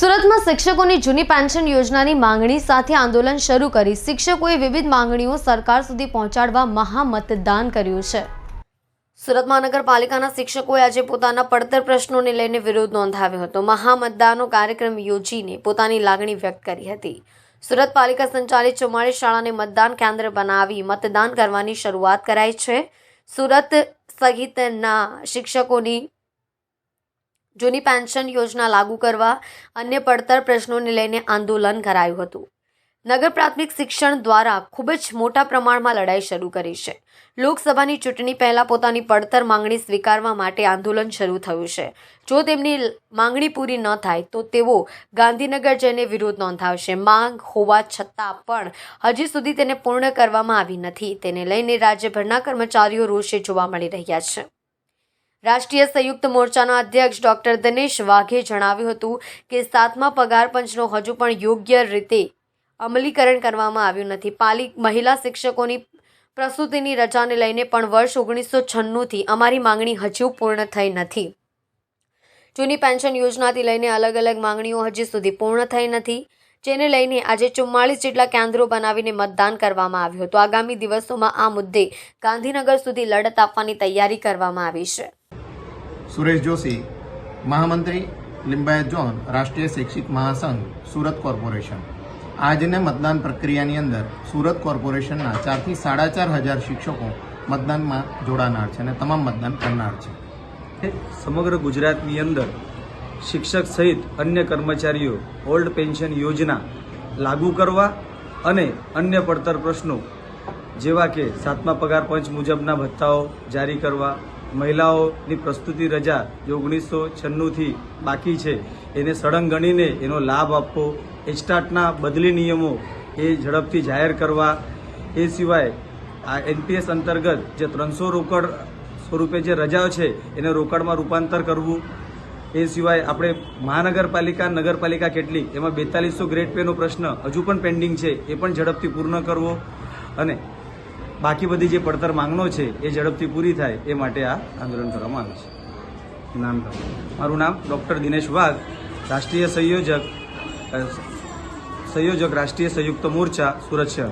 સુરતમાં શિક્ષકોની જૂની પેન્શન યોજનાની માંગણી સાથે આંદોલન શરૂ કરી શિક્ષકોએ વિવિધ માંગણીઓ સરકાર સુધી પહોંચાડવા મહામતદાન કર્યું છે। સુરત મહાનગરપાલિકાના શિક્ષકોએ આજે પોતાના પડતર પ્રશ્નોને લઈને વિરોધ નોંધાવ્યો હતો। મહામતદાનનો કાર્યક્રમ યોજીને પોતાની લાગણી વ્યક્ત કરી હતી। સુરત પાલિકા સંચાલિત 44 શાળાને મતદાન કેન્દ્ર બનાવી મતદાન કરવાની શરૂઆત કરાઈ છે। સુરત સહિતના શિક્ષકોની જૂની પેન્શન યોજના લાગુ કરવા અન્ય પડતર પ્રશ્નોને લઈને આંદોલન કરાયું હતું। નગર પ્રાથમિક શિક્ષણ દ્વારા ખૂબ જ મોટા પ્રમાણમાં લડાઈ શરૂ કરી છે। લોકસભાની ચૂંટણી પહેલા પોતાની પડતર માંગણી સ્વીકારવા માટે આંદોલન શરૂ થયું છે। જો તેમની માંગણી પૂરી ન થાય તો તેઓ ગાંધીનગર જઈને વિરોધ નોંધાવશે। માંગ હોવા છતાં પણ હજી સુધી તેને પૂર્ણ કરવામાં આવી નથી। તેને લઈને રાજ્યભરના કર્મચારીઓ રોષે જોવા મળી રહ્યા છે। રાષ્ટ્રીય સંયુક્ત મોરચાના અધ્યક્ષ ડોક્ટર દિનેશ વાઘે જણાવ્યું હતું કે 7મા પગાર પંચનો હજુ પણ યોગ્ય રીતે અમલીકરણ કરવામાં આવ્યું નથી। મહિલા શિક્ષકોની પ્રસૂતિની રજાને લઈને પણ વર્ષ 1996થી અમારી માંગણી હજુ પૂર્ણ થઈ નથી। જૂની પેન્શન યોજનાથી લઈને અલગ અલગ માંગણીઓ હજી સુધી પૂર્ણ થઈ નથી, જેને લઈને આજે 44 જેટલા કેન્દ્રો બનાવીને મતદાન કરવામાં આવ્યું હતું। આગામી દિવસોમાં આ મુદ્દે ગાંધીનગર સુધી લડત આપવાની તૈયારી કરવામાં આવી છે। सुरेश जोशी, महामंत्री लिंबायत जोन, राष्ट्रीय शैक्षिक महासंघ, सूरत कॉर्पोरेशन। આજને મતદાન પ્રક્રિયાની અંદર સુરત કોર્પોરેશનના 4 થી 4.5 શિક્ષકો મતદાનમાં જોડાનાર છે અને તમામ મતદાન કરનાર છે। સમગ્ર ગુજરાતની અંદર શિક્ષક સહિત અન્ય કર્મચારીઓ ઓલ્ડ પેન્શન યોજના લાગુ કરવા અને અન્ય પડતર પ્રશ્નો જેવા કે 7મા પગાર પંચ મુજબના ભથ્થાઓ જારી કરવા, મહિલાઓની પ્રસ્તુતિ રજા જે 1996થી બાકી છે એને સળંગ ગણીને એનો લાભ આપવો, એસ્ટાટના બદલી નિયમો એ ઝડપથી જાહેર કરવા, એ સિવાય આ એનપીએસ અંતર્ગત જે 300 રોકડ સ્વરૂપે જે રજાઓ છે એને રોકડમાં રૂપાંતર કરવું, એ સિવાય આપણે મહાનગરપાલિકા નગરપાલિકા કેટલી એમાં 4200 ગ્રેડ પેનો પ્રશ્ન હજુ પણ પેન્ડિંગ છે એ પણ ઝડપથી પૂર્ણ કરવો અને બાકી બધી જે પડતર માંગણો છે એ ઝડપથી પૂરી થાય એ માટે આ આંદોલન કરવામાં આવે છે। મારું નામ ડૉક્ટર દિનેશ વાઘ, રાષ્ટ્રીય સંયોજક રાષ્ટ્રીય સંયુક્ત મોરચા, સુરત શહેર।